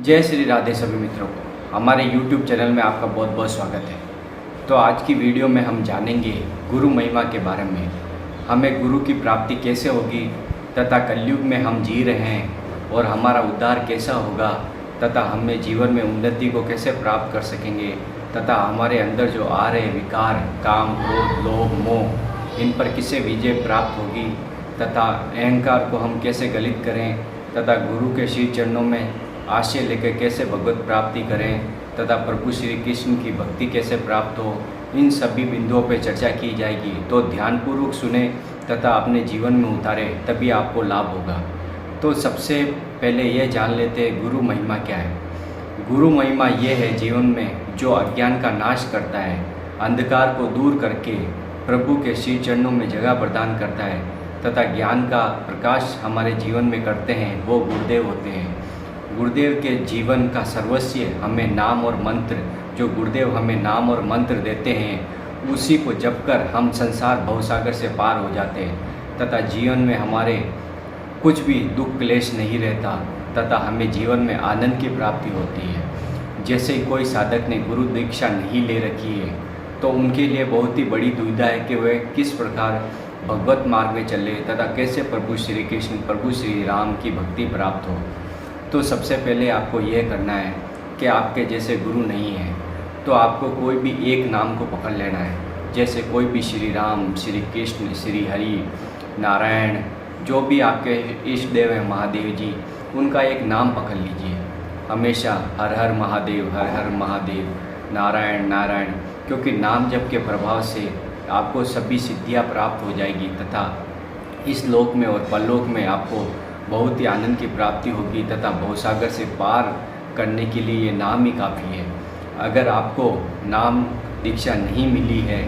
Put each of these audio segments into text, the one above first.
जय श्री राधे सभी मित्रों को हमारे YouTube चैनल में आपका बहुत बहुत स्वागत है। तो आज की वीडियो में हम जानेंगे गुरु महिमा के बारे में, हमें गुरु की प्राप्ति कैसे होगी तथा कलयुग में हम जी रहे हैं और हमारा उद्धार कैसा होगा तथा हमें जीवन में उन्नति को कैसे प्राप्त कर सकेंगे तथा हमारे अंदर जो आ रहे विकार काम क्रोध लोभ मोह इन पर किससे विजय प्राप्त होगी तथा अहंकार को हम कैसे गलित करें तथा गुरु के श्री चरणों में आश्रय लेकर कैसे भगवत प्राप्ति करें तथा प्रभु श्री कृष्ण की भक्ति कैसे प्राप्त हो, इन सभी बिंदुओं पर चर्चा की जाएगी। तो ध्यानपूर्वक सुने तथा अपने जीवन में उतारे, तभी आपको लाभ होगा। तो सबसे पहले यह जान लेते हैं गुरु महिमा क्या है। गुरु महिमा यह है जीवन में जो अज्ञान का नाश करता है, अंधकार को दूर करके प्रभु के श्री चरणों में जगह प्रदान करता है तथा ज्ञान का प्रकाश हमारे जीवन में करते हैं, वो गुरुदेव होते हैं। गुरुदेव के जीवन का सर्वस्व हमें नाम और मंत्र, जो गुरुदेव हमें नाम और मंत्र देते हैं उसी को जप कर हम संसार भवसागर से पार हो जाते हैं तथा जीवन में हमारे कुछ भी दुख क्लेश नहीं रहता तथा हमें जीवन में आनंद की प्राप्ति होती है। जैसे कोई साधक ने गुरु दीक्षा नहीं ले रखी है तो उनके लिए बहुत ही बड़ी दुविधा है कि वह किस प्रकार भगवत मार्ग में चले तथा कैसे प्रभु श्री कृष्ण प्रभु श्री राम की भक्ति प्राप्त हो। तो सबसे पहले आपको यह करना है कि आपके जैसे गुरु नहीं है तो आपको कोई भी एक नाम को पकड़ लेना है। जैसे कोई भी श्री राम, श्री कृष्ण, श्री हरि, नारायण, जो भी आपके इष्ट देव हैं महादेव जी, उनका एक नाम पकड़ लीजिए। हमेशा हर हर महादेव, हर हर महादेव, नारायण नारायण, क्योंकि नाम जप के प्रभाव से आपको सभी सिद्धियाँ प्राप्त हो जाएगी तथा इस लोक में और परलोक में आपको बहुत ही आनंद की प्राप्ति होगी तथा भवसागर से पार करने के लिए ये नाम ही काफ़ी है। अगर आपको नाम दीक्षा नहीं मिली है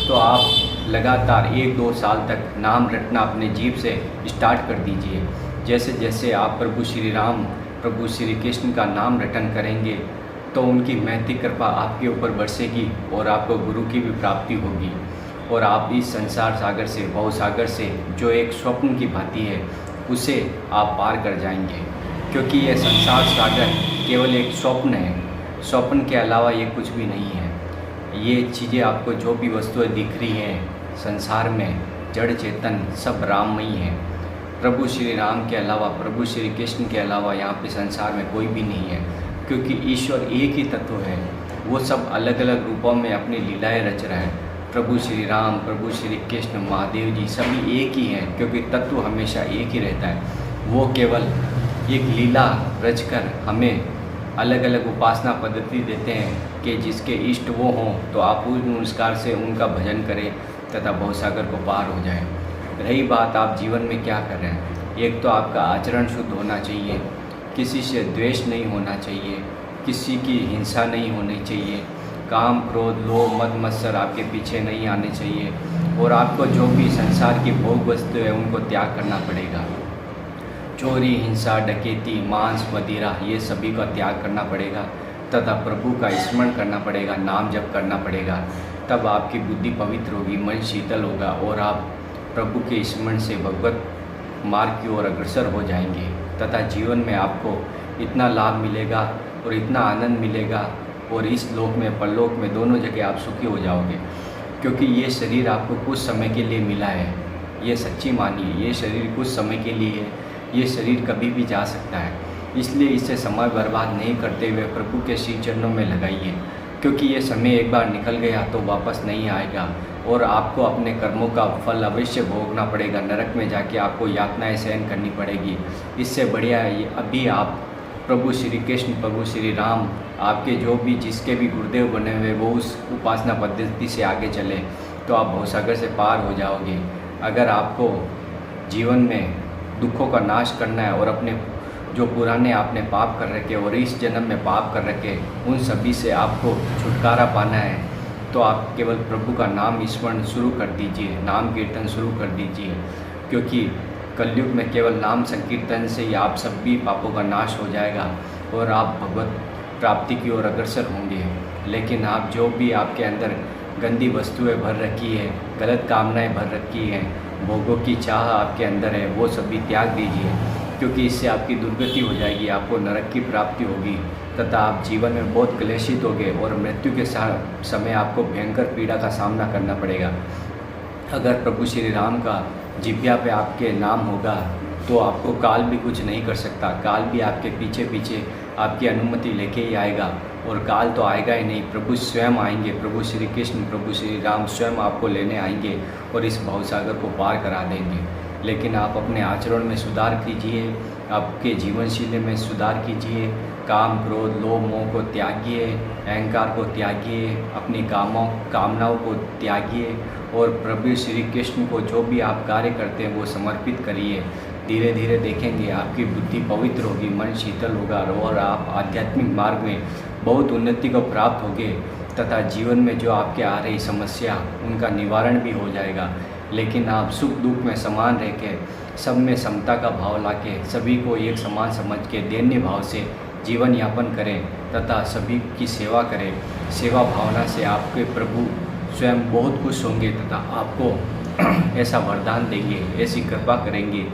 तो आप लगातार 1-2 साल तक नाम रटना अपने जीभ से स्टार्ट कर दीजिए। जैसे जैसे आप प्रभु श्री राम प्रभु श्री कृष्ण का नाम रटन करेंगे तो उनकी महती कृपा आपके ऊपर बरसेगी और आपको गुरु की भी प्राप्ति होगी और आप इस संसार सागर से भवसागर से जो एक स्वप्न की भांति है उसे आप पार कर जाएंगे। क्योंकि यह संसार सागर केवल एक स्वप्न है, स्वप्न के अलावा ये कुछ भी नहीं है। ये चीज़ें आपको जो भी वस्तुएं दिख रही हैं संसार में जड़ चेतन सब राममयी है। प्रभु श्री राम के अलावा प्रभु श्री कृष्ण के अलावा यहाँ पे संसार में कोई भी नहीं है, क्योंकि ईश्वर एक ही तत्व है। वो सब अलग अलग रूपों में अपनी लीलाएँ रच रहा है। प्रभु श्री राम प्रभु श्री कृष्ण महादेव जी सभी एक ही हैं, क्योंकि तत्व हमेशा एक ही रहता है। वो केवल एक लीला रचकर हमें अलग अलग उपासना पद्धति देते हैं कि जिसके इष्ट वो हों तो आप उस नमस्कार से उनका भजन करें तथा भवसागर को पार हो जाए। रही बात आप जीवन में क्या कर रहे हैं, एक तो आपका आचरण शुद्ध होना चाहिए, किसी से द्वेष नहीं होना चाहिए, किसी की हिंसा नहीं होनी चाहिए, काम क्रोध लोभ मद मत्सर आपके पीछे नहीं आने चाहिए और आपको जो भी संसार की भोग वस्तु है उनको त्याग करना पड़ेगा। चोरी हिंसा डकैती मांस मदिरा ये सभी का त्याग करना पड़ेगा तथा प्रभु का स्मरण करना पड़ेगा, नाम जप करना पड़ेगा। तब आपकी बुद्धि पवित्र होगी, मन शीतल होगा और आप प्रभु के स्मरण से भगवत मार्ग की ओर अग्रसर हो जाएंगे तथा जीवन में आपको इतना लाभ मिलेगा और इतना आनंद मिलेगा और इस लोक में परलोक में दोनों जगह आप सुखी हो जाओगे। क्योंकि ये शरीर आपको कुछ समय के लिए मिला है, ये सच्ची मानिए, ये शरीर कुछ समय के लिए है, ये शरीर कभी भी जा सकता है। इसलिए इससे समय बर्बाद नहीं करते हुए प्रभु के श्री चरणों में लगाइए, क्योंकि ये समय एक बार निकल गया तो वापस नहीं आएगा और आपको अपने कर्मों का फल अवश्य भोगना पड़ेगा। नरक में जाके आपको यातनाएं सहन करनी पड़ेगी। इससे बढ़िया है अभी आप प्रभु श्री कृष्ण प्रभु श्री राम आपके जो भी जिसके भी गुरुदेव बने हुए वो उस उपासना पद्धति से आगे चले तो आप भवसागर से पार हो जाओगे। अगर आपको जीवन में दुखों का नाश करना है और अपने जो पुराने आपने पाप कर रखे और इस जन्म में पाप कर रखे उन सभी से आपको छुटकारा पाना है तो आप केवल प्रभु का नाम स्मरण शुरू कर दीजिए, नाम कीर्तन शुरू कर दीजिए। क्योंकि कलयुग में केवल नाम संकीर्तन से ही आप सभी पापों का नाश हो जाएगा और आप भगवत प्राप्ति की ओर अग्रसर होंगे। लेकिन आप जो भी आपके अंदर गंदी वस्तुएं भर रखी है, गलत कामनाएं भर रखी हैं, भोगों की चाह आपके अंदर है, वो सभी त्याग दीजिए क्योंकि इससे आपकी दुर्गति हो जाएगी, आपको नरक की प्राप्ति होगी तथा आप जीवन में बहुत क्लेशित होगे और मृत्यु के समय आपको भयंकर पीड़ा का सामना करना पड़ेगा। अगर प्रभु श्री राम का जिह्वा पे आपके नाम होगा तो आपको काल भी कुछ नहीं कर सकता। काल भी आपके पीछे पीछे आपकी अनुमति लेके ही आएगा, और काल तो आएगा ही नहीं, प्रभु स्वयं आएंगे। प्रभु श्री कृष्ण, प्रभु श्री राम स्वयं आपको लेने आएंगे और इस भवसागर को पार करा देंगे। लेकिन आप अपने आचरण में सुधार कीजिए, आपके जीवनशैली में सुधार कीजिए, काम क्रोध लोभ मोह को त्यागिए, अहंकार को त्यागिए, अपनी कामनाओं को त्यागिए और प्रभु श्री कृष्ण को जो भी आप कार्य करते हैं वो समर्पित करिए। धीरे धीरे देखेंगे आपकी बुद्धि पवित्र होगी, मन शीतल होगा और आप आध्यात्मिक मार्ग में बहुत उन्नति को प्राप्त होंगे तथा जीवन में जो आपके आ रही समस्या उनका निवारण भी हो जाएगा। लेकिन आप सुख दुख में समान रह के, सब में समता का भाव लाके, सभी को एक समान समझ के दैन्य भाव से जीवन यापन करें तथा सभी की सेवा करें। सेवा भावना से आपके प्रभु स्वयं बहुत खुश होंगे तथा आपको ऐसा वरदान देंगे, ऐसी कृपा करेंगे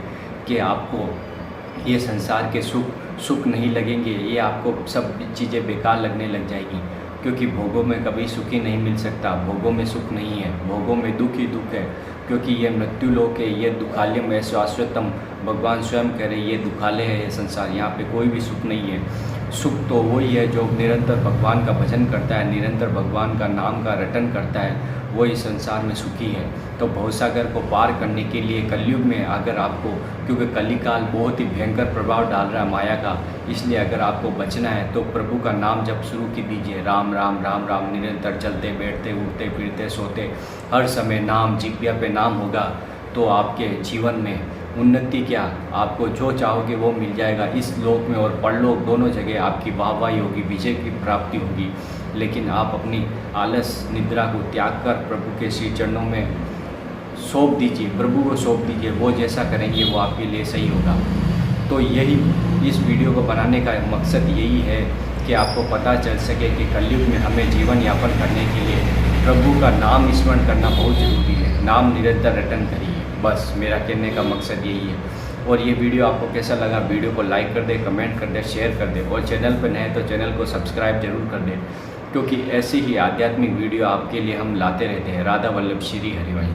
कि आपको ये संसार के सुख नहीं लगेंगे, ये आपको सब चीज़ें बेकार लगने लग जाएगी। क्योंकि भोगों में कभी सुख ही नहीं मिल सकता, भोगों में सुख नहीं है, भोगों में दुख ही दुख है। क्योंकि ये मृत्यु लोक है, ये दुखालयम है शाश्वतम, भगवान स्वयं कह रहे ये दुखालय है ये संसार, यहाँ पे कोई भी सुख नहीं है। सुख तो वही है जो निरंतर भगवान का भजन करता है, निरंतर भगवान का नाम का रटन करता है, वही संसार में सुखी है। तो भवसागर को पार करने के लिए कलयुग में अगर आपको, क्योंकि कलिकाल बहुत ही भयंकर प्रभाव डाल रहा है माया का, इसलिए अगर आपको बचना है तो प्रभु का नाम जब शुरू की दीजिए। राम राम राम राम, निरंतर चलते बैठते उठते फिरते सोते हर समय नाम, जिह्वा पे नाम होगा तो आपके जीवन में उन्नति क्या, आपको जो चाहोगे वो मिल जाएगा। इस लोक में और परलोक दोनों जगह आपकी वाहवाही होगी, विजय की प्राप्ति होगी। लेकिन आप अपनी आलस निद्रा को त्याग कर प्रभु के श्री चरणों में सौंप दीजिए, प्रभु को सौंप दीजिए, वो जैसा करेंगे वो आपके लिए सही होगा। तो यही इस वीडियो को बनाने का मकसद यही है कि आपको पता चल सके कि कलयुग में हमें जीवन यापन करने के लिए प्रभु का नाम स्मरण करना बहुत ज़रूरी है। नाम निरंतर रटन करिए, बस मेरा कहने का मकसद यही है। और ये वीडियो आपको कैसा लगा, वीडियो को लाइक कर दे, कमेंट कर दे, शेयर कर दे, और चैनल पर नए तो चैनल को सब्सक्राइब जरूर कर दे, क्योंकि ऐसी ही आध्यात्मिक वीडियो आपके लिए हम लाते रहते हैं। राधा वल्लभ श्री हरिवंश।